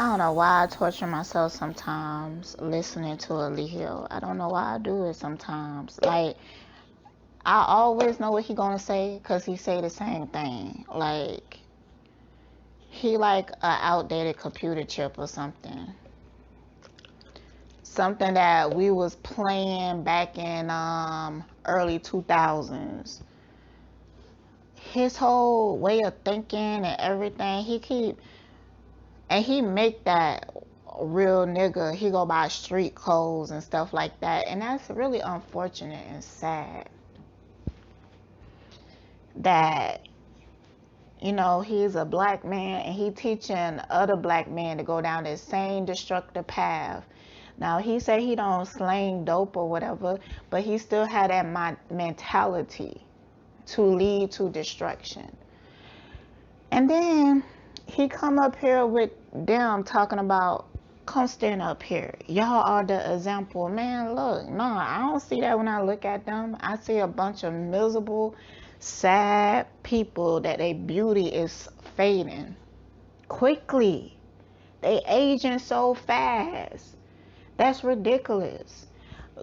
I don't know why I torture myself sometimes listening to Aaliyah. I don't know why I do it sometimes. Like, I always know what he gonna say because he say the same thing. Like, he like a outdated computer chip or something. Something that we was playing back in early 2000s. His whole way of thinking and everything, he make that real nigga. He go buy street clothes and stuff like that, and that's really unfortunate and sad that, you know, he's a black man and he teaching other black men to go down the same destructive path. Now, he say he don't slang dope or whatever, but he still had that mentality to lead to destruction. And then he come up here with them talking about, come stand up here. Y'all are the example. Man, look, no, I don't see that when I look at them. I see a bunch of miserable, sad people that their beauty is fading quickly. They aging so fast. That's ridiculous.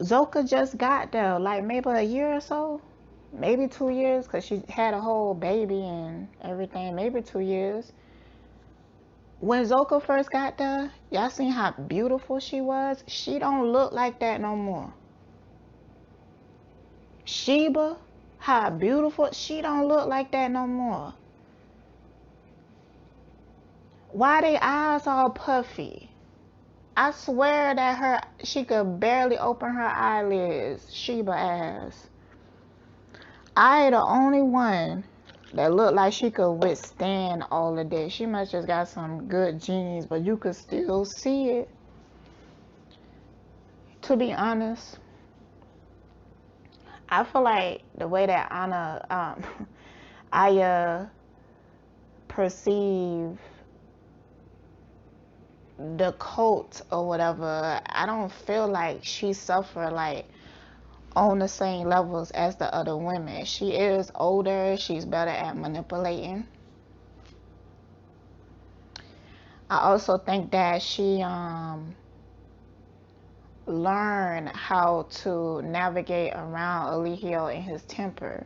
Zoka just got there, like maybe a year or so, maybe 2 years, because she had a whole baby and everything, maybe 2 years. When Zoka first got there, y'all seen how beautiful she was? She don't look like that no more. Sheba, how beautiful, she don't look like that no more. Why they eyes all puffy? I swear that she could barely open her eyelids. Sheba ass. I the only one that looked like she could withstand all of this. She must just got some good genes, but you could still see it. To be honest, I feel like the way that I perceive the cult or whatever, I don't feel like she suffered like on the same levels as the other women. She is older, she's better at manipulating. I also think that she learned how to navigate around Eligio and his temper,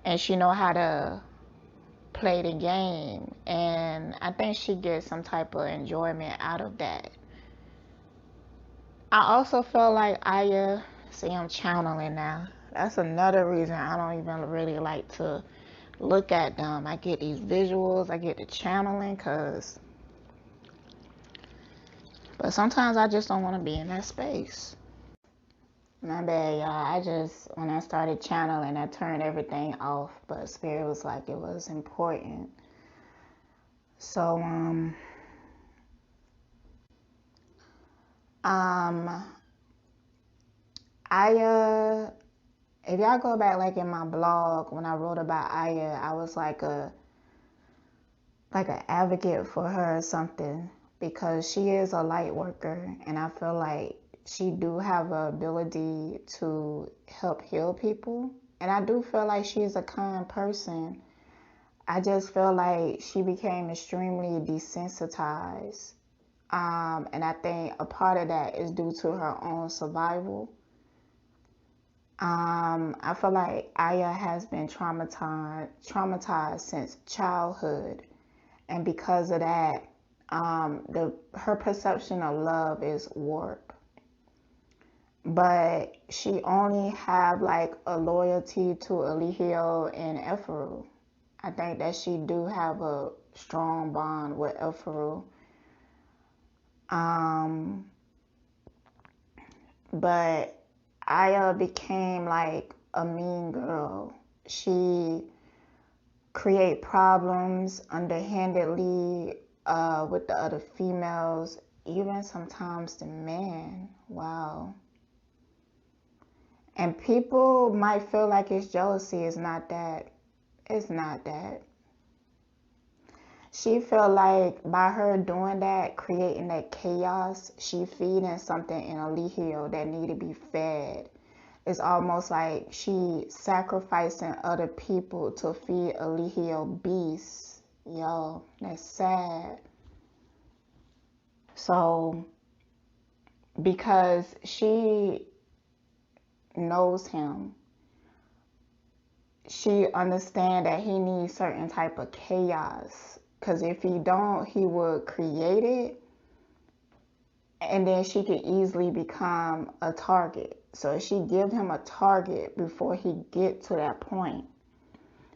and she know how to play the game, and I think she gets some type of enjoyment out of that. I also feel like Aya, see, I'm channeling now. That's another reason I don't even really like to look at them. I get these visuals, I get the channeling, but sometimes I just don't want to be in that space. My bad, y'all. When I started channeling, I turned everything off, but Spirit was like it was important. So, if y'all go back like in my blog, when I wrote about Aya, I was like an advocate for her or something, because she is a light worker, and I feel like she do have an ability to help heal people, and I do feel like she's a kind person. I just feel like she became extremely desensitized, and I think a part of that is due to her own survival. I feel like Aya has been traumatized since childhood, and because of that, her perception of love is warped. But she only have like a loyalty to Eligio and Ephraim. I think that she do have a strong bond with Ephraim. But Aya became like a mean girl. She create problems underhandedly with the other females, even sometimes the men. Wow. And people might feel like it's jealousy. It's not that. It's not that. She feel like by her doing that, creating that chaos, she feeding something in Eligio that need to be fed. It's almost like she sacrificing other people to feed Eligio beasts. Yo, that's sad. So because she knows him, she understands that he needs certain type of chaos, because if he don't, he would create it, and then she could easily become a target. So if she give him a target before he get to that point,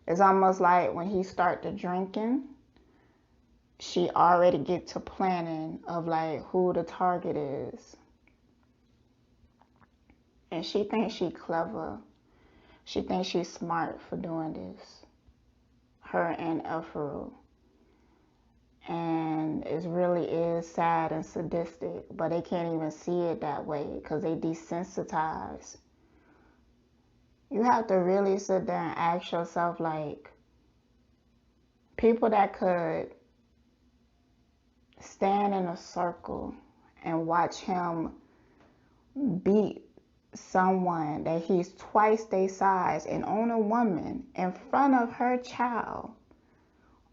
it's almost like when he start to drinking, she already get to planning of like who the target is. And she thinks she clever. She thinks she's smart for doing this. Her and Efru. And it really is sad and sadistic, but they can't even see it that way because they desensitize. You have to really sit there and ask yourself, like, people that could stand in a circle and watch him beat someone that he's twice their size and on a woman in front of her child,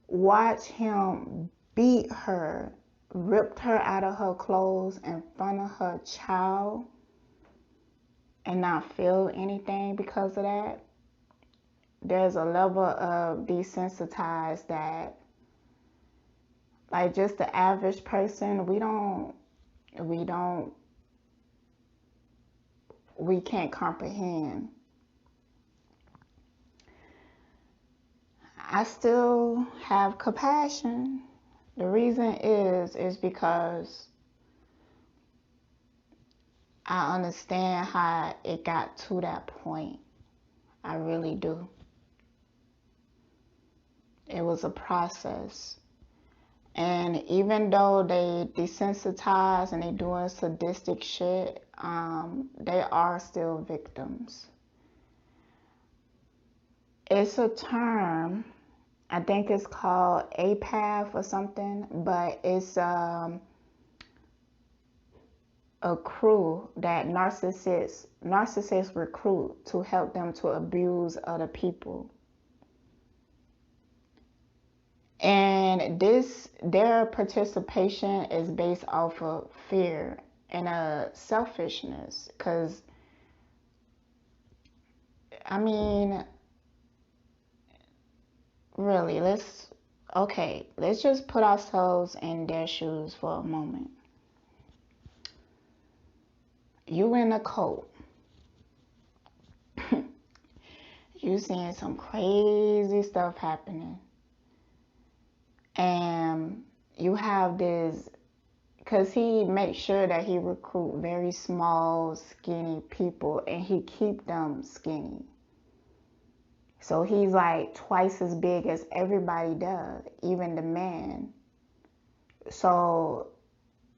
watch him beat her, ripped her out of her clothes in front of her child, and not feel anything because of that. There's a level of desensitized that, like, just the average person, we can't comprehend. I still have compassion. The reason is because I understand how it got to that point. I really do. It was a process. And even though they desensitize and they doing sadistic shit, they are still victims. It's a term, I think it's called APAF or something, but it's a crew that narcissists recruit to help them to abuse other people. And their participation is based off of fear and selfishness. Because, I mean, really, let's just put ourselves in their shoes for a moment. You in a cult. You seeing some crazy stuff happening. And you have this, because he makes sure that he recruit very small, skinny people, and he keep them skinny. So he's like twice as big as everybody does, even the man. So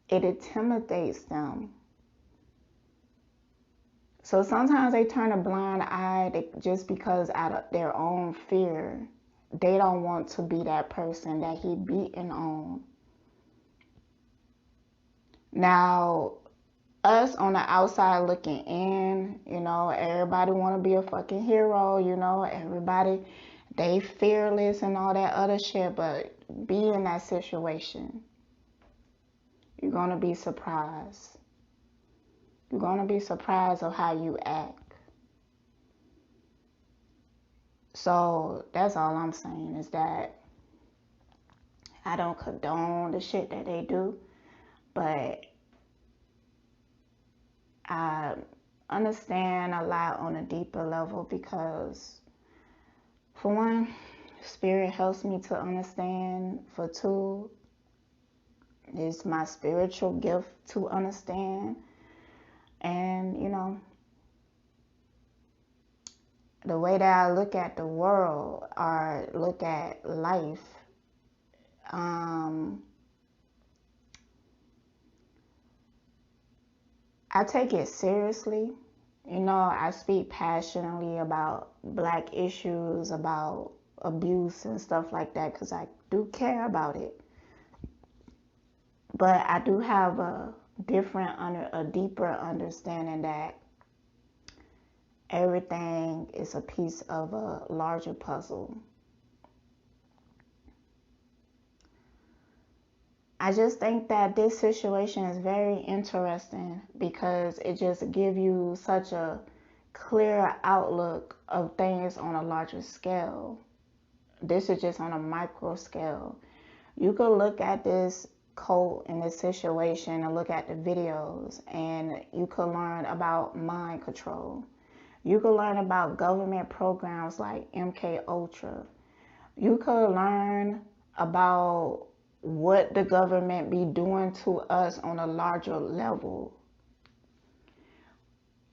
it intimidates them. So sometimes they turn a blind eye just because out of their own fear. They don't want to be that person that he beating on. Now, us on the outside looking in, everybody want to be a fucking hero, everybody, they fearless and all that other shit, but be in that situation. You're going to be surprised. You're going to be surprised of how you act. So that's all I'm saying is that I don't condone the shit that they do, but I understand a lot on a deeper level because, for one, spirit helps me to understand. For two, it's my spiritual gift to understand. And, the way that I look at the world or look at life, I take it seriously. I speak passionately about Black issues, about abuse and stuff like that, because I do care about it. But I do have a deeper understanding that everything is a piece of a larger puzzle. I just think that this situation is very interesting because it just gives you such a clear outlook of things on a larger scale. This is just on a micro scale. You could look at this cult and this situation and look at the videos, and you could learn about mind control. You could learn about government programs like MK Ultra. You could learn about what the government be doing to us on a larger level.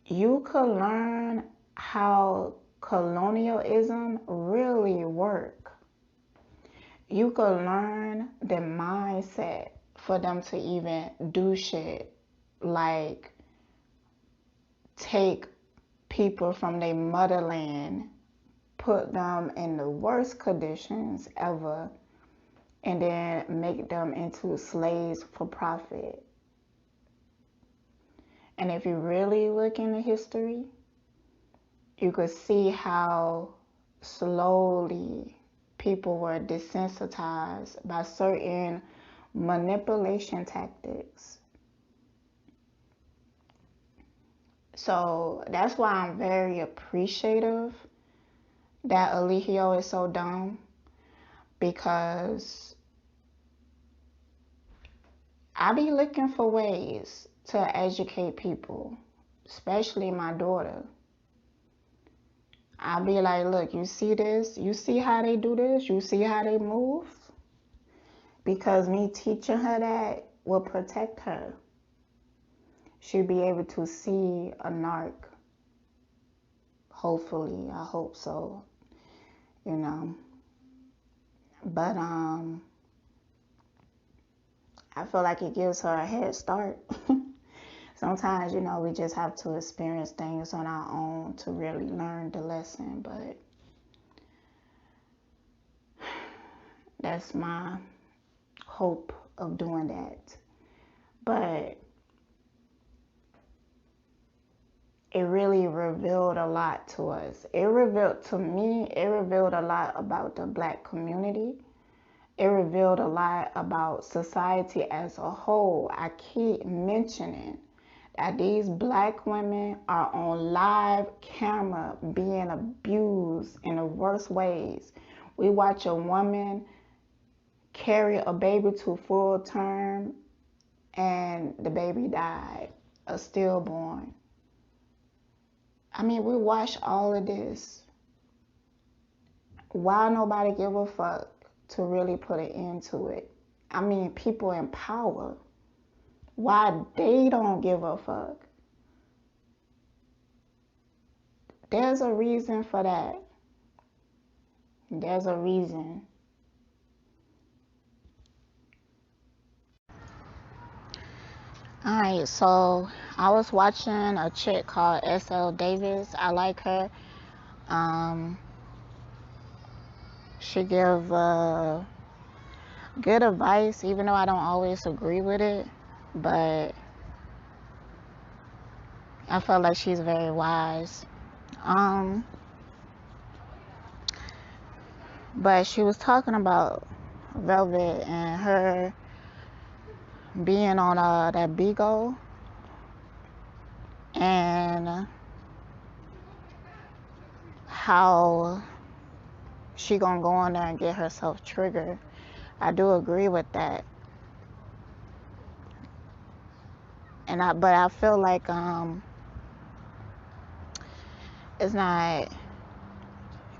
You could learn how colonialism really work. You could learn the mindset for them to even do shit like take people from their motherland, put them in the worst conditions ever, and then make them into slaves for profit. And if you really look into history, you could see how slowly people were desensitized by certain manipulation tactics. So that's why I'm very appreciative that Eligio is so dumb, because I be looking for ways to educate people, especially my daughter. I be like, look, you see this? You see how they do this? You see how they move? Because me teaching her that will protect her. She'll be able to see a narc. Hopefully, I hope so. You know. But I feel like it gives her a head start. Sometimes, you know, we just have to experience things on our own to really learn the lesson. But that's my hope of doing that. But it really revealed a lot to us. It revealed a lot about the Black community. It revealed a lot about society as a whole. I keep mentioning that these Black women are on live camera being abused in the worst ways. We watch a woman carry a baby to full term and the baby died, a stillborn. I mean, we watch all of this. Why nobody give a fuck to really put an end to it? I mean, people in power. Why they don't give a fuck? There's a reason for that. There's a reason. Alright, so I was watching a chick called S.L. Davis. I like her. She give good advice, even though I don't always agree with it. But I feel like she's very wise. But she was talking about Velvet and her being on that Bigo, and how she gonna go on there and get herself triggered. I do agree with that. But I feel like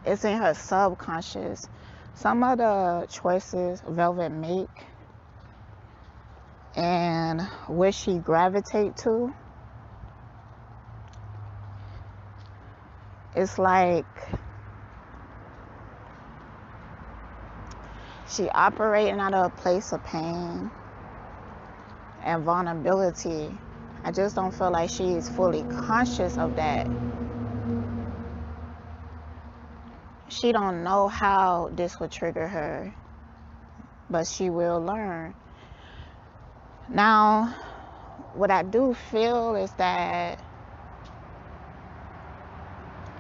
it's in her subconscious. Some of the choices Velvet make and where she gravitate to, it's like she operating out of a place of pain and vulnerability. I just don't feel like she's fully conscious of that. She don't know how this would trigger her, but she will learn. Now, what I do feel is that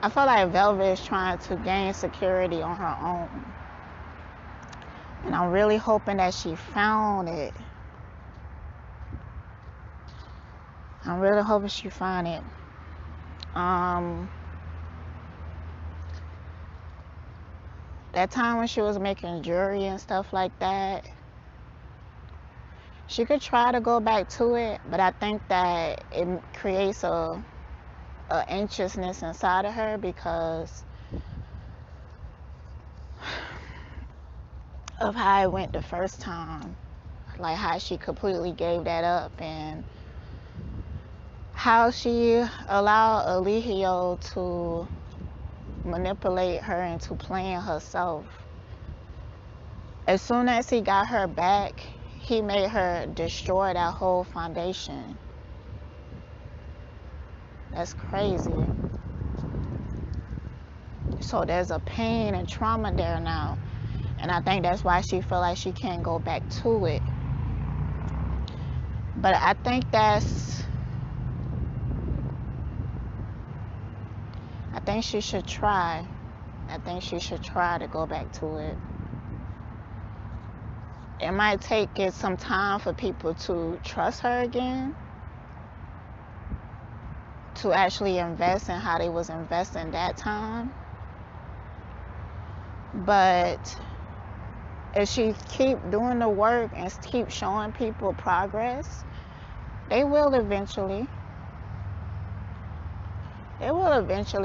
I feel like Velvet is trying to gain security on her own. And I'm really hoping that she found it I'm really hoping she find it. That time when she was making jewelry and stuff like that, she could try to go back to it, but I think that it creates a anxiousness inside of her because of how it went the first time, like how she completely gave that up and how she allowed Eligio to manipulate her into playing herself. As soon as he got her back, he made her destroy that whole foundation. That's crazy. So there's a pain and trauma there now. And I think that's why she feel like she can't go back to it. But I think she should try. I think she should try to go back to it. It might take it some time for people to trust her again, to actually invest in how they was investing that time. But if she keep doing the work and keep showing people progress, they will eventually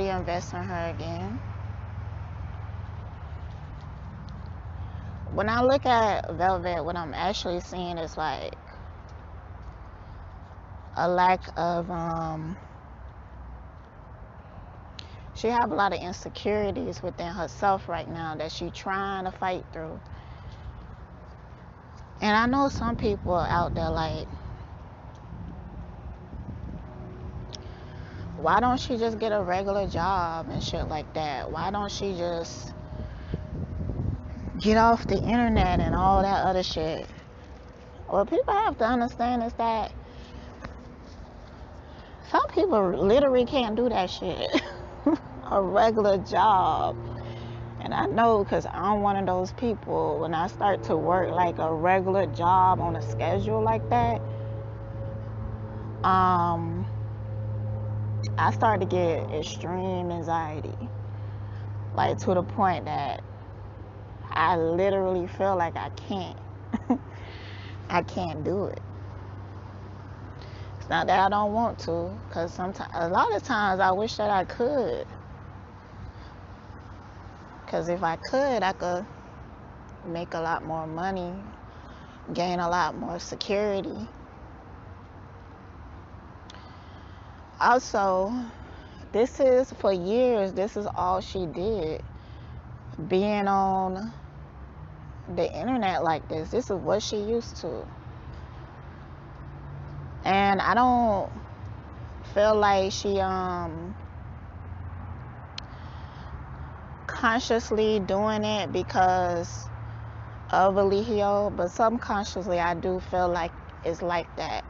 invest in her again. When I look at Velvet, what I'm actually seeing is like a lack of she have a lot of insecurities within herself right now that she's trying to fight through. And I know some people out there like, why don't she just get a regular job and shit like that? Why don't she just get off the internet and all that other shit? What people have to understand is that some people literally can't do that shit. A regular job. And I know because I'm one of those people, when I start to work like a regular job on a schedule like that, I start to get extreme anxiety. Like to the point that I literally feel like I can't. I can't do it. It's not that I don't want to, because sometimes, a lot of times I wish that I could. Because if I could make a lot more money, gain a lot more security. Also, for years, this is all she did. Being on the internet like this. This is what she used to. And I don't feel like she consciously doing it because of Eligio, but subconsciously I do feel like it's like that.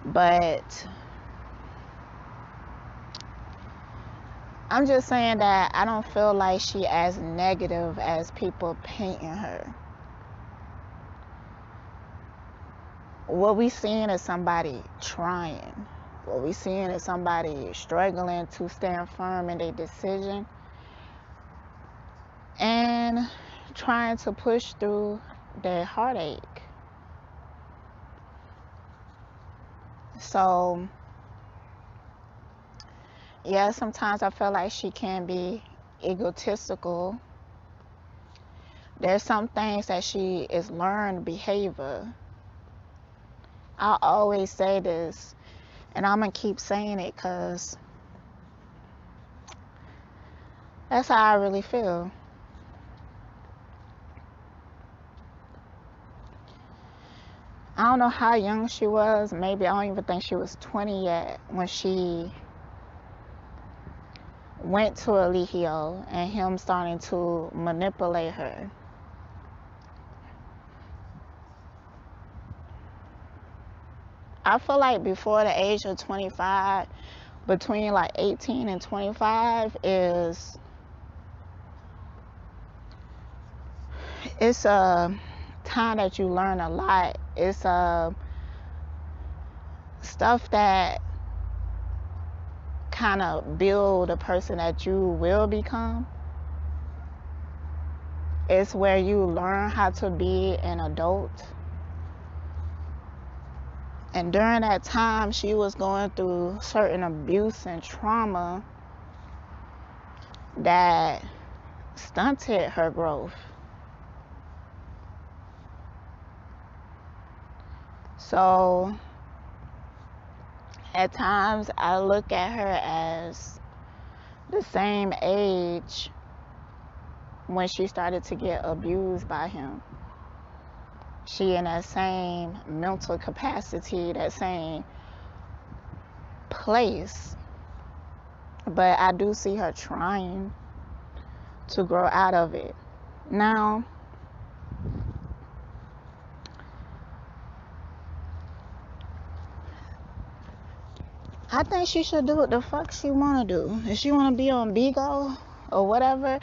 But I'm just saying that I don't feel like she as negative as people painting her. What we seeing is somebody trying. What we seeing is somebody struggling to stand firm in their decision and trying to push through their heartache. So, yeah, sometimes I feel like she can be egotistical. There's some things that she is learned behavior. I always say this, and I'm going to keep saying it because that's how I really feel. I don't know how young she was. Maybe I don't even think she was 20 yet when she went to Eligio and him starting to manipulate her. I feel like before the age of 25, between like 18 and 25 it's a time that you learn a lot. It's stuff that kind of build the person that you will become, it's where you learn how to be an adult. And during that time, she was going through certain abuse and trauma that stunted her growth. So at times I look at her as the same age when she started to get abused by him. She in that same mental capacity, that same place. But I do see her trying to grow out of it. Now, I think she should do what the fuck she wanna do. If she wanna be on Bigo or whatever.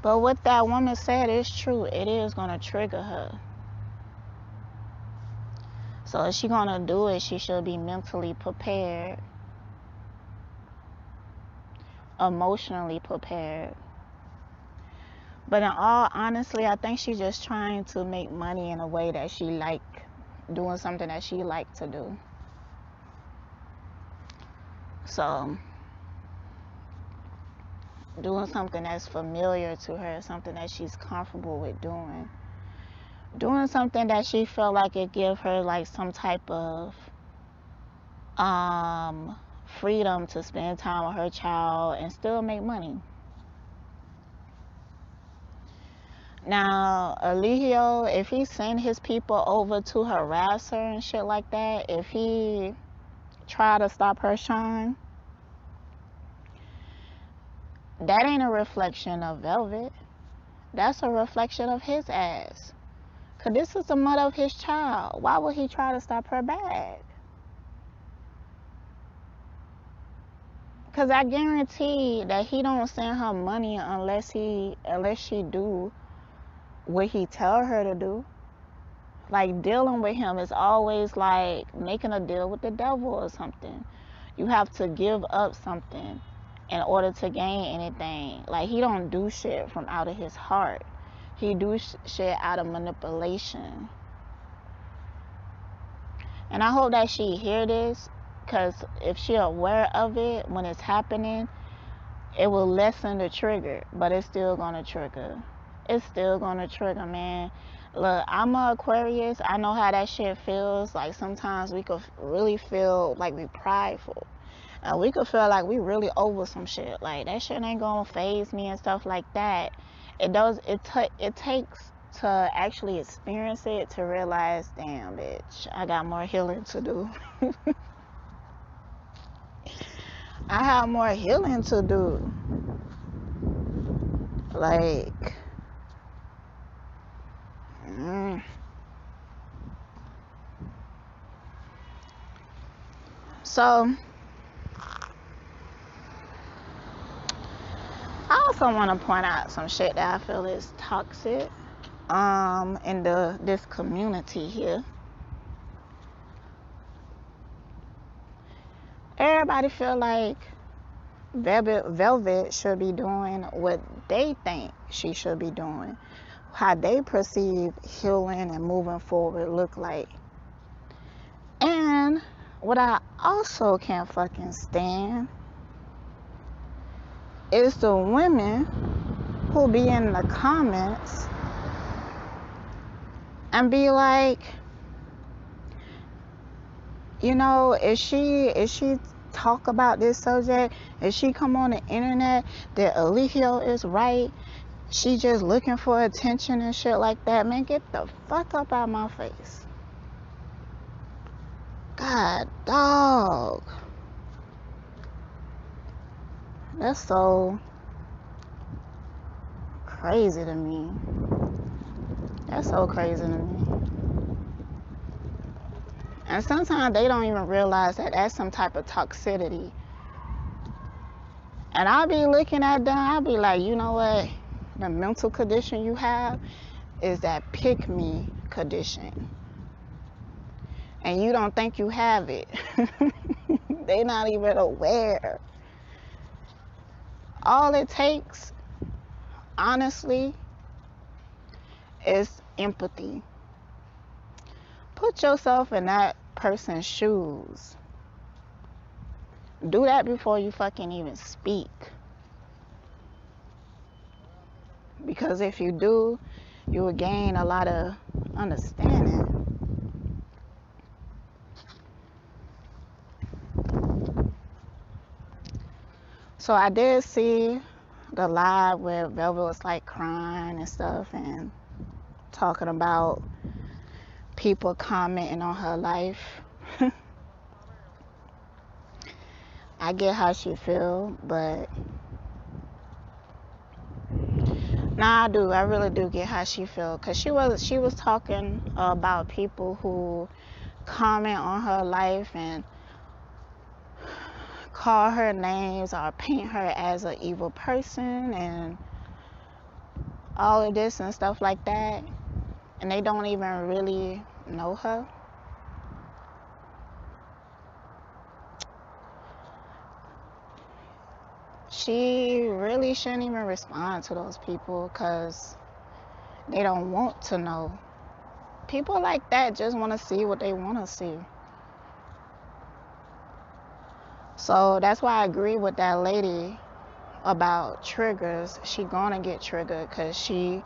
But what that woman said is true. It is gonna trigger her. So if she gonna do it, she should be mentally prepared, emotionally prepared. But in all honesty, I think she's just trying to make money in a way that she like, doing something that she like to do. So doing something that's familiar to her, something that she's comfortable with doing. Doing something that she felt like it give her like some type of freedom to spend time with her child and still make money. Now, Eligio, if he send his people over to harass her and shit like that, if he try to stop her shine, that ain't a reflection of Velvet. That's a reflection of his ass. Because this is the mother of his child. Why would he try to stop her bag? Because I guarantee that he don't send her money unless she do what he tell her to do. Like, dealing with him is always like making a deal with the devil or something. You have to give up something in order to gain anything. Like, he don't do shit from out of his heart. He do shit out of manipulation. And I hope that she hear this, because if she aware of it when it's happening, it will lessen the trigger. But it's still gonna trigger. It's still gonna trigger, man. Look, I'm a Aquarius. I know how that shit feels. Like, sometimes we could really feel like we prideful. And we could feel like we really over some shit. Like, that shit ain't gonna faze me and stuff like that. It takes to actually experience it to realize, damn, bitch, I got more healing to do. I have more healing to do. Like, so I also want to point out some shit that I feel is toxic in this community here. Everybody feel like Velvet should be doing what they think she should be doing, how they perceive healing and moving forward look like. And what I also can't fucking stand is the women who be in the comments and be like, you know, if she talk about this subject, if she come on the internet that Eligio is right, she just looking for attention and shit like that, man, get the fuck up out my face. God, dog. That's so crazy to me. That's so crazy to me. And sometimes they don't even realize that that's some type of toxicity. And I'll be looking at them, I'll be like, you know what? The mental condition you have is that pick me condition. and you don't think you have it. They're not even aware. All it takes, honestly, is empathy. Put yourself in that person's shoes. Do that before you fucking even speak. Because if you do, you will gain a lot of understanding. So I did see the live where Velvet was like crying and stuff and talking about people commenting on her life. I get how she feel, but nah, I do. I really do get how she feel, cause she was talking about people who comment on her life and call her names or paint her as an evil person and all of this and stuff like that, and they don't even really know her. She really shouldn't even respond to those people because they don't want to know. People like that just want to see what they want to see. So that's why I agree with that lady about triggers. She gonna get triggered because she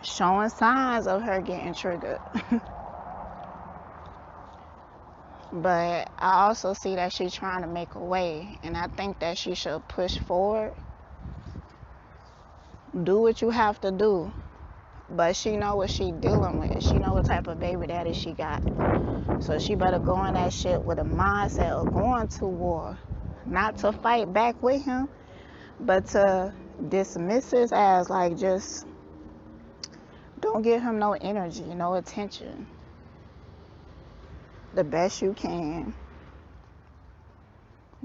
showing signs of her getting triggered. But I also see that she's trying to make a way, and I think that she should push forward. Do what you have to do, but she know what she dealing with. She know what type of baby daddy she got, so she better go in that shit with a mindset of going to war, not to fight back with him, but to dismiss his ass. Like, just don't give him no energy, no attention. The best you can.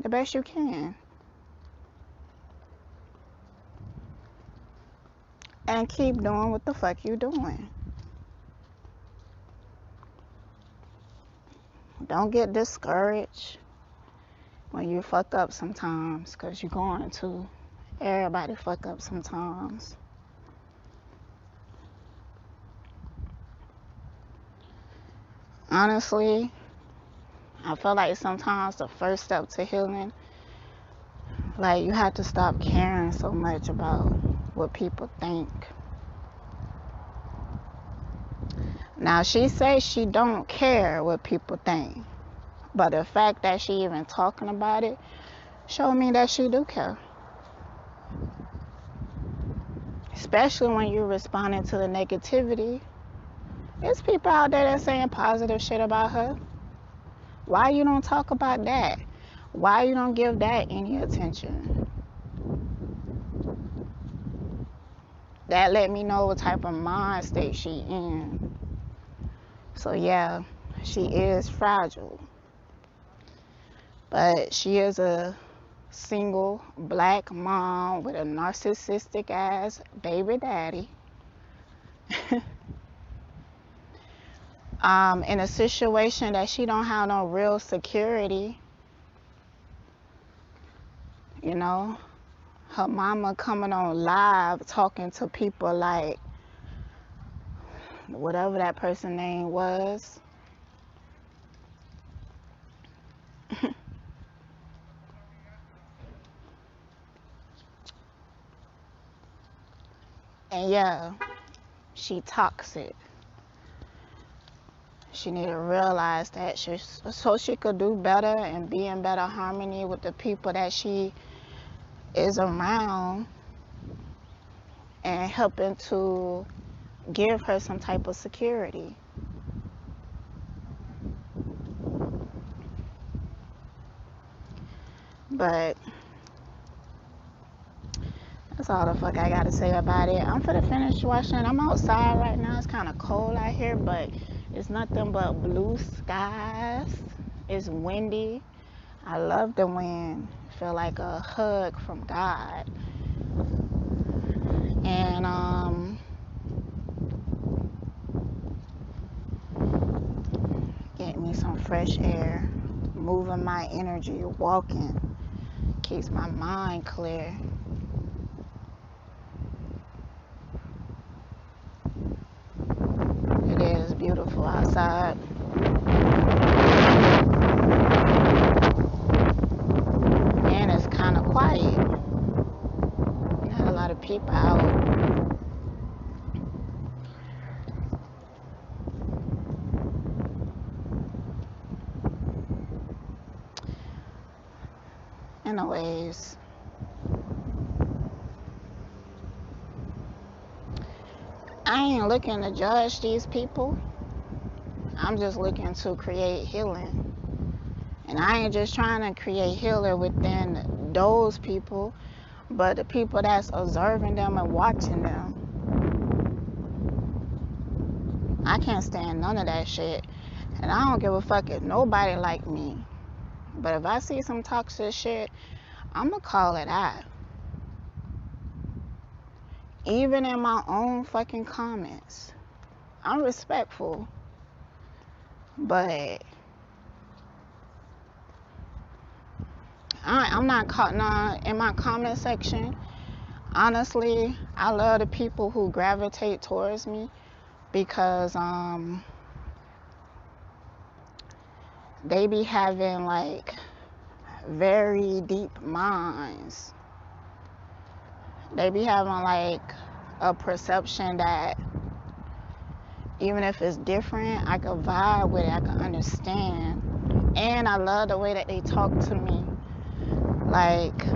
The best you can. And keep doing what the fuck you doing. Don't get discouraged when you fuck up sometimes, because you're going to. Everybody fuck up sometimes. Honestly, I feel like sometimes the first step to healing, like, you have to stop caring so much about what people think. Now, she says she don't care what people think, but the fact that she even talking about it show me that she do care. Especially when you're responding to the negativity. There's people out there that's saying positive shit about her. Why you don't talk about that? Why you don't give that any attention? That let me know what type of mind state she in. So yeah, she is fragile. But she is a single black mom with a narcissistic ass baby daddy. In a situation that she don't have no real security. You know, her mama coming on live talking to people like whatever that person's name was. And yeah, she toxic. She need to realize that so she could do better and be in better harmony with the people that she is around, and helping to give her some type of security. But that's all the fuck I gotta say about it. I'm finna finish washing. I'm outside right now. It's kind of cold out here, but it's nothing but blue skies. It's windy. I love the wind. I feel like a hug from God. And fresh air, moving my energy, walking, keeps my mind clear. It is beautiful outside. And it's kind of quiet. Not a lot of people out. Anyways, I ain't looking to judge these people. I'm just looking to create healing. And I ain't just trying to create healing within those people, but the people that's observing them and watching them. I can't stand none of that shit. And I don't give a fuck if nobody like me. But if I see some toxic shit, I'ma call it out. Even in my own fucking comments. I'm respectful. But I'm not caught in my comment section. Honestly, I love the people who gravitate towards me because they be having like very deep minds. They be having like a perception that even if it's different, I can vibe with it, I can understand. And I love the way that they talk to me. Like,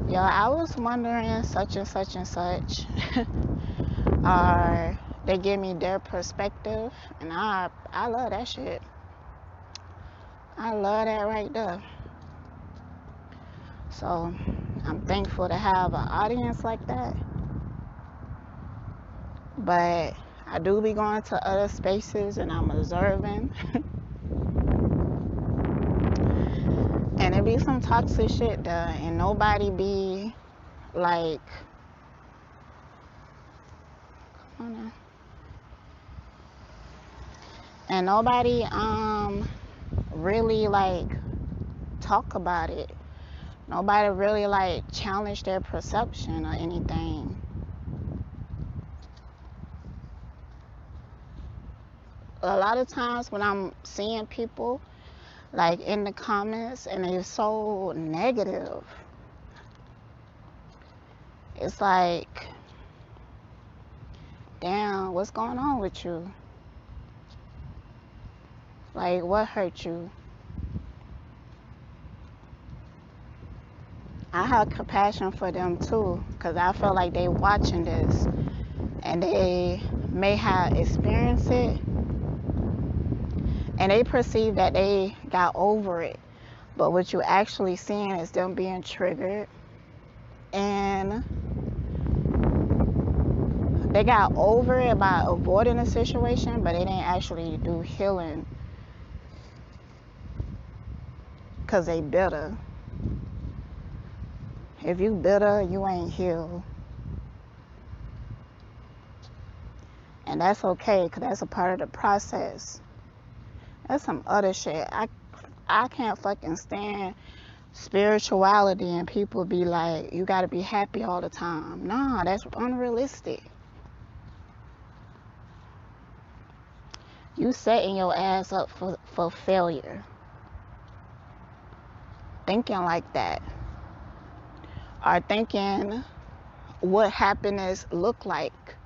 yo, I was wondering such and such and such. Or they give me their perspective, and I love that shit. I love that right there. So I'm thankful to have an audience like that. But I do be going to other spaces and I'm observing. And it be some toxic shit there, and nobody be like, come on now. And nobody really like talk about it. Nobody really like challenge their perception or anything. A lot of times when I'm seeing people like in the comments and they're so negative, it's like, damn, what's going on with you? Like, what hurt you? I have compassion for them too, because I feel like they watching this and they may have experienced it and they perceive that they got over it, but what you actually seeing is them being triggered, and they got over it by avoiding the situation, but they didn't actually do healing because they bitter. If you bitter, you ain't healed. And that's okay, because that's a part of the process. That's some other shit. I can't fucking stand spirituality and people be like, you gotta be happy all the time. Nah, that's unrealistic. You setting your ass up for failure. Thinking like that. Or thinking what happiness look like.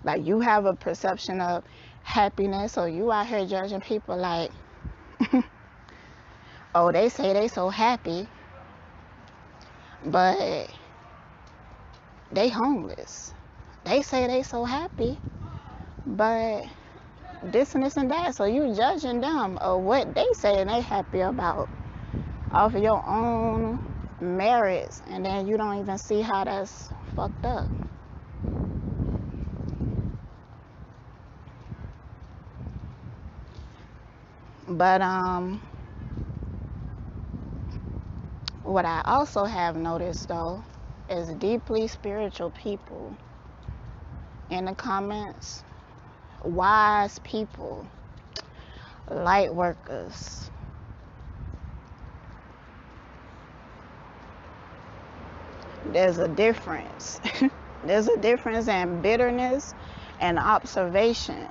Like you have a perception of happiness, or you out here judging people like, oh, they say they so happy, but they homeless. They say they so happy, but this and this and that. So you judging them of what they say they happy about off of your own merits, and then you don't even see how that's fucked up. But what I also have noticed though is deeply spiritual people in the comments, wise people, Light workers. There's a difference. There's a difference in bitterness and observation.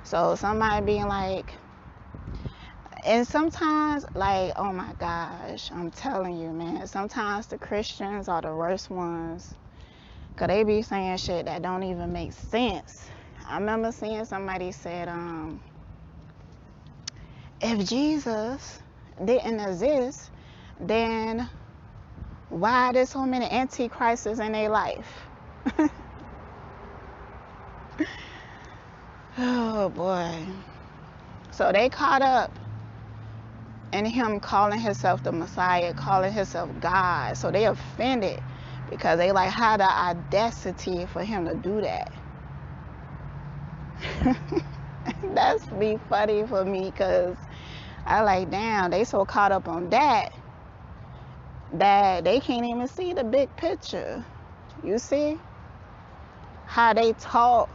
So somebody being like, and sometimes, like, oh my gosh, I'm telling you, man, sometimes the Christians are the worst ones. Because they be saying shit that don't even make sense. I remember seeing somebody said, if Jesus didn't exist, then why there's so many antichrists in their life? Oh boy. So they caught up in him calling himself the Messiah, calling himself God. So they offended because they like had the audacity for him to do that. That's be funny for me because I like, damn, they so caught up on that they can't even see the big picture. You see how they taught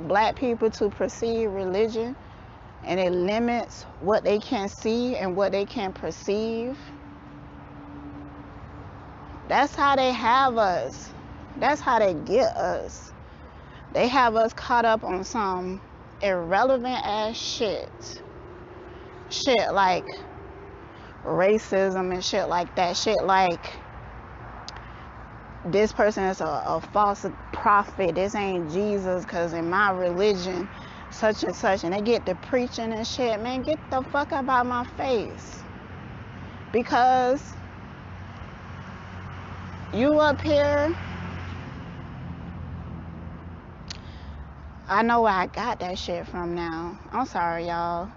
black people to perceive religion, and it limits what they can see and what they can perceive. That's how they have us. That's how they get us. They have us caught up on some irrelevant ass shit like racism and shit like that. Shit like, this person is a false prophet, this ain't Jesus, because in my religion such and such, and they get to preaching and shit. Man, get the fuck up out my face. Because you up here, I know where I got that shit from now. I'm sorry, y'all.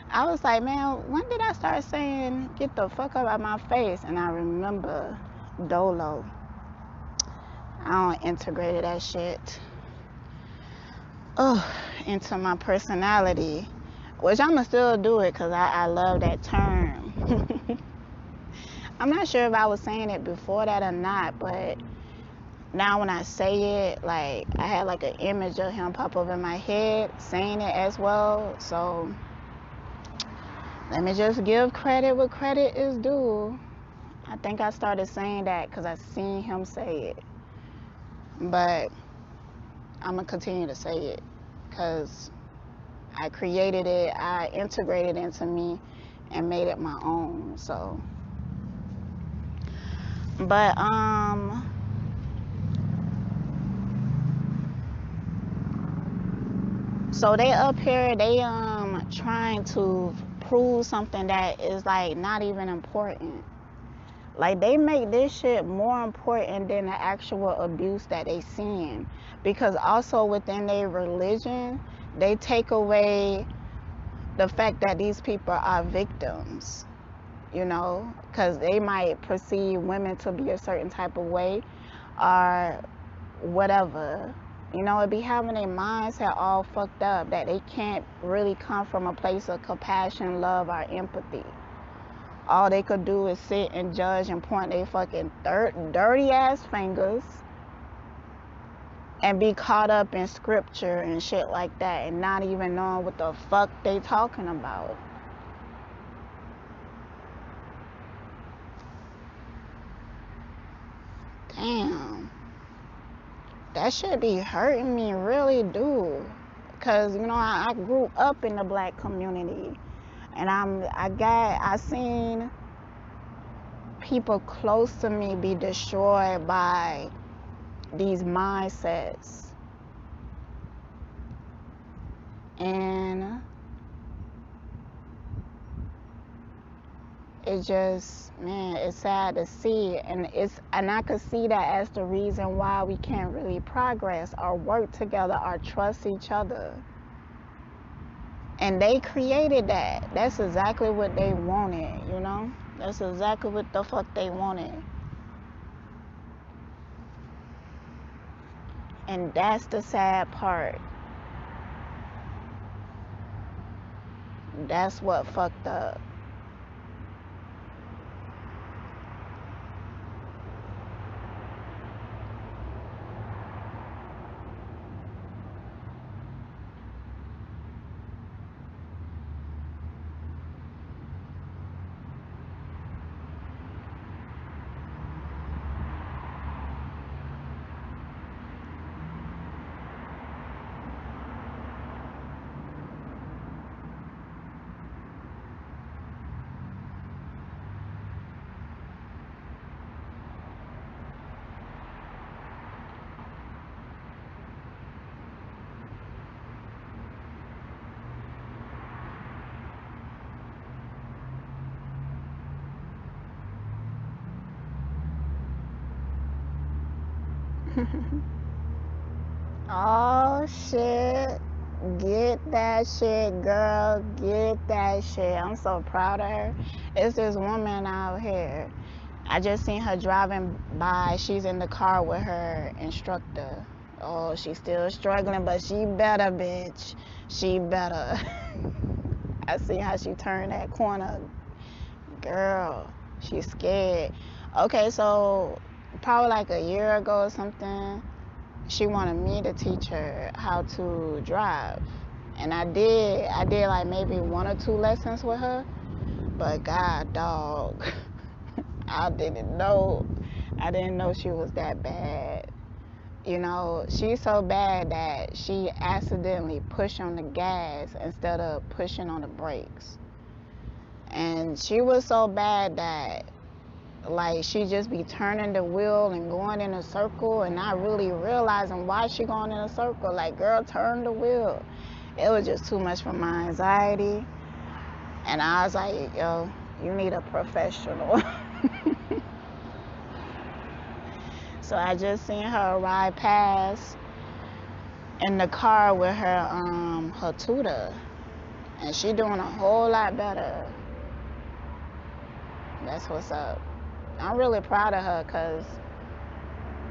I was like, man, when did I start saying get the fuck up out my face? And I remember Dolo. I don't integrate that shit into my personality, which I'ma still do it because I love that term. I'm not sure if I was saying it before that or not, but now when I say it, like, I had like an image of him pop up in my head saying it as well. So let me just give credit where credit is due. I think I started saying that because I seen him say it, but I'm gonna continue to say it because I created it, I integrated it into me and made it my own. So, but so they up here, they trying to prove something that is like not even important. Like, they make this shit more important than the actual abuse that they seeing. Because also within their religion, they take away the fact that these people are victims, you know, because they might perceive women to be a certain type of way or whatever. You know, it be having their mindset all fucked up that they can't really come from a place of compassion, love, or empathy. All they could do is sit and judge and point their fucking dirty ass fingers and be caught up in scripture and shit like that and not even knowing what the fuck they talking about. Damn. That shit be hurting me, really do. Cause, you know, I grew up in the black community. And I seen people close to me be destroyed by these mindsets. And it just, man, it's sad to see. And I could see that as the reason why we can't really progress or work together or trust each other. And they created that. That's exactly what they wanted, you know? That's exactly what the fuck they wanted. And that's the sad part. That's what fucked up. Oh shit. Get that shit, girl. Get that shit. I'm so proud of her. It's this woman out here. I just seen her driving by. She's in the car with her instructor. Oh, she's still struggling, but she better, bitch. She better. I see how she turned that corner. Girl, she's scared. Okay, so probably like a year ago or something, she wanted me to teach her how to drive. And I did like maybe 1 or 2 lessons with her. But God, dog, I didn't know she was that bad. You know, she's so bad that she accidentally pushed on the gas instead of pushing on the brakes. And she was so bad that like she just be turning the wheel and going in a circle and not really realizing why she going in a circle. Like, girl, turn the wheel. It was just too much for my anxiety. And I was like, yo, you need a professional. So I just seen her ride past in the car with her tutor. And she doing a whole lot better. That's what's up. I'm really proud of her because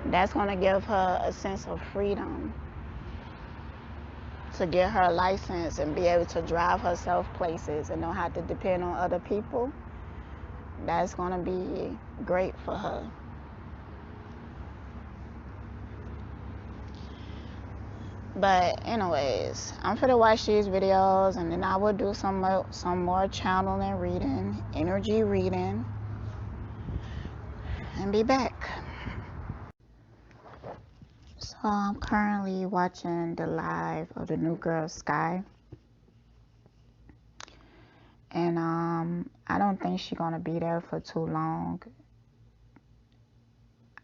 that's going to give her a sense of freedom to get her license and be able to drive herself places and not have to depend on other people. That's going to be great for her. But anyways, I'm finna watch these videos and then I will do some more channeling reading, energy reading, and be back. So I'm currently watching the live of the New Girl Sky. And I don't think she's gonna be there for too long.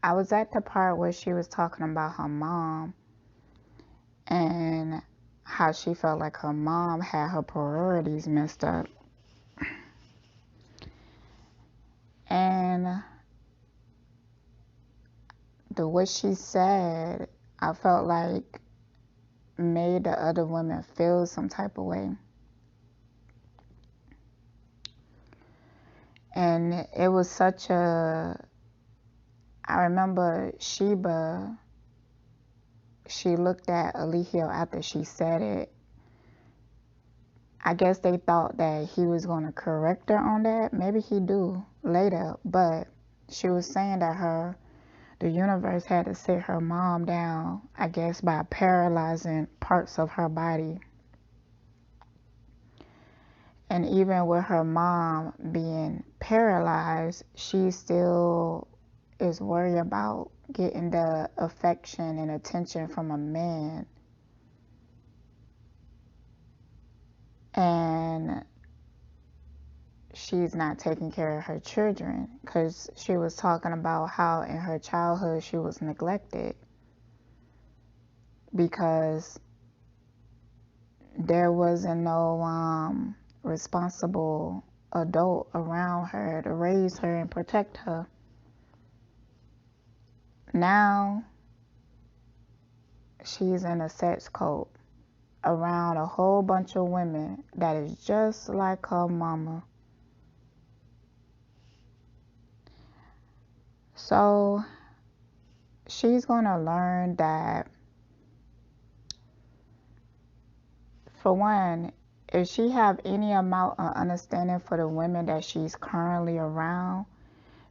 I was at the part where she was talking about her mom and how she felt like her mom had her priorities messed up. And the what she said, I felt like made the other women feel some type of way. And it was such a, I remember Sheba, she looked at Alihio after she said it. I guess they thought that he was going to correct her on that. Maybe he do later. But she was saying that the universe had to sit her mom down, I guess, by paralyzing parts of her body. And even with her mom being paralyzed, she still is worried about getting the affection and attention from a man. And she's not taking care of her children because she was talking about how in her childhood she was neglected because there wasn't no responsible adult around her to raise her and protect her. Now she's in a sex cult around a whole bunch of women that is just like her mama. So she's gonna learn that, for one, if she have any amount of understanding for the women that she's currently around,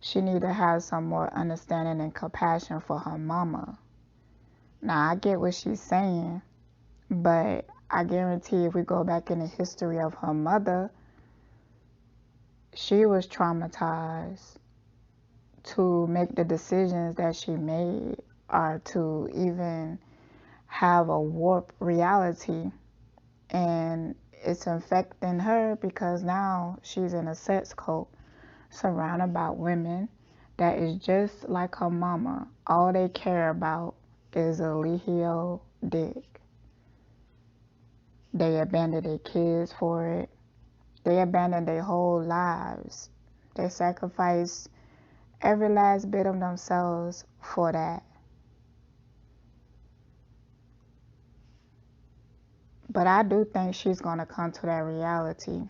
she need to have some more understanding and compassion for her mama. Now, I get what she's saying, but I guarantee if we go back in the history of her mother, she was traumatized to make the decisions that she made or to even have a warped reality. And it's affecting her because now she's in a sex cult surrounded by women that is just like her mama. All they care about is a Lehio dick. They abandoned their kids for it. They abandoned their whole lives. They sacrificed every last bit of themselves for that. But I do think she's going to come to that reality.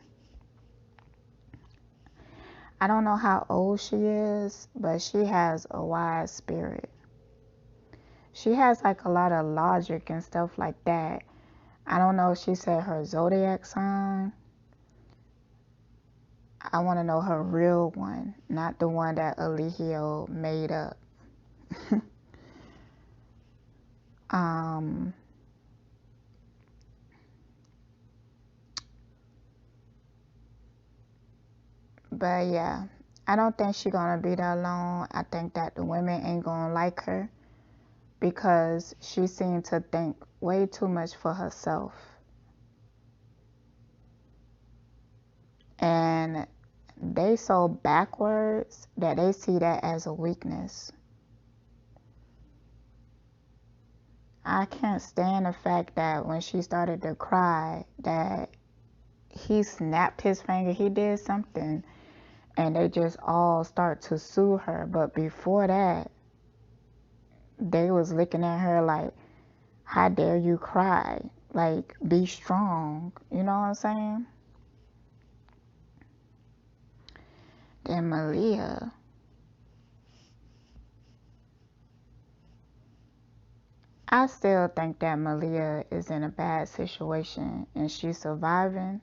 I don't know how old she is, but she has a wise spirit. She has like a lot of logic and stuff like that. I don't know if she said her zodiac sign. I want to know her real one, not the one that Eligio made up. But yeah, I don't think she's gonna be that long. I think that the women ain't gonna like her because she seemed to think way too much for herself. And they so backwards that they see that as a weakness. I can't stand the fact that when she started to cry that he snapped his finger, he did something, and they just all start to sue her. But before that, they was looking at her like, how dare you cry? Like, be strong. You know what I'm saying? Then Malia. I still think that Malia is in a bad situation and she's surviving,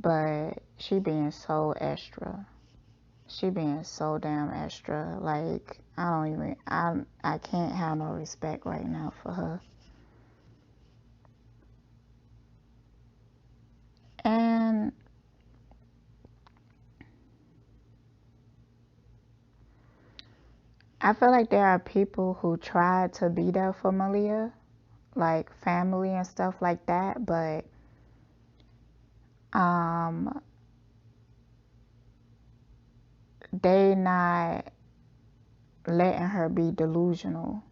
but she being so extra. She being so damn extra. Like, I can't have no respect right now for her. And I feel like there are people who try to be there for Malia, like family and stuff like that, but they not letting her be delusional.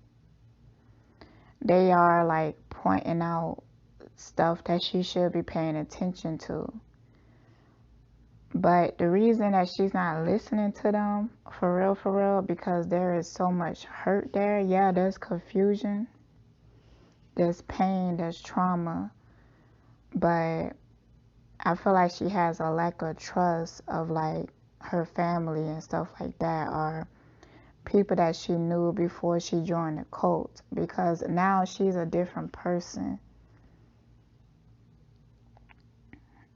They are like pointing out stuff that she should be paying attention to. But the reason that she's not listening to them, for real, because there is so much hurt there. Yeah, there's confusion, there's pain, there's trauma, but I feel like she has a lack of trust of like her family and stuff like that, or people that she knew before she joined the cult, because now she's a different person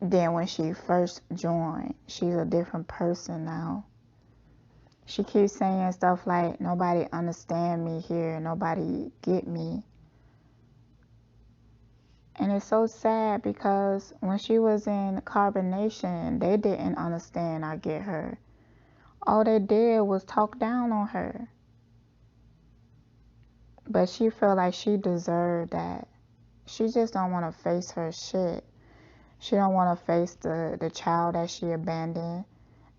than when she first joined. She's a different person now. She keeps saying stuff like, nobody understand me here, nobody get me. And it's so sad because when she was in Carbonation, they didn't understand or get her. All they did was talk down on her. But she felt like she deserved that. She just don't want to face her shit. She don't want to face the child that she abandoned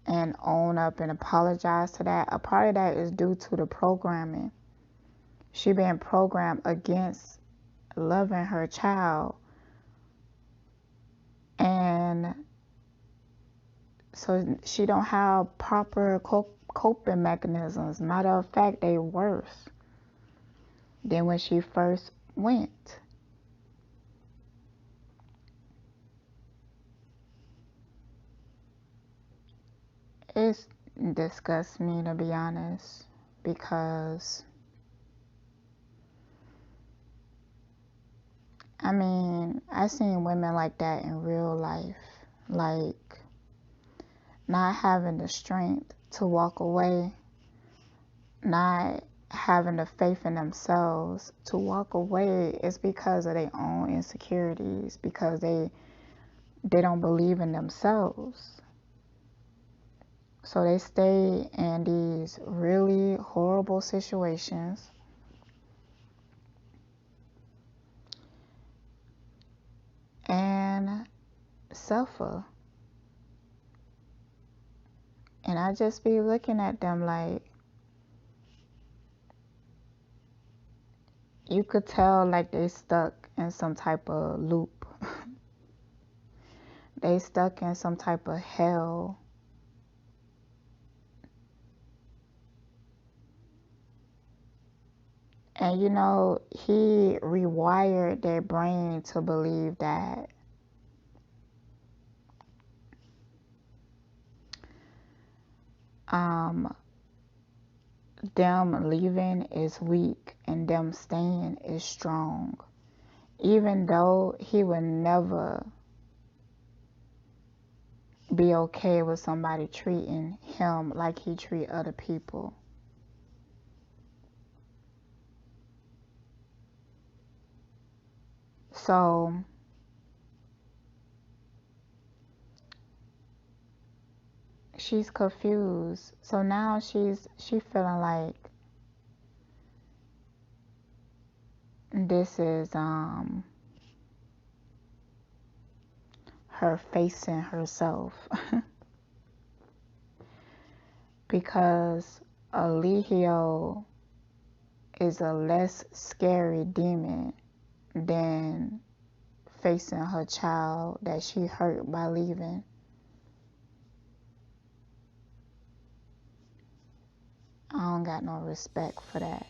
and own up and apologize to that. A part of that is due to the programming. She been programmed against loving her child. And so she don't have proper coping mechanisms. Matter of fact, they worse than when she first went. It disgusts me, to be honest, because I mean, I seen women like that in real life, like not having the strength to walk away, not having the faith in themselves to walk away. Is because of their own insecurities, because they don't believe in themselves. So they stay in these really horrible situations and suffer. And I just be looking at them like, you could tell like they stuck in some type of loop. They stuck in some type of hell. And you know, he rewired their brain to believe that them leaving is weak and them staying is strong. Even though he would never be okay with somebody treating him like he treat other people. So she's confused. So now she feeling like this is her facing herself. Because Eligio is a less scary demon than facing her child that she hurt by leaving. I don't got no respect for that.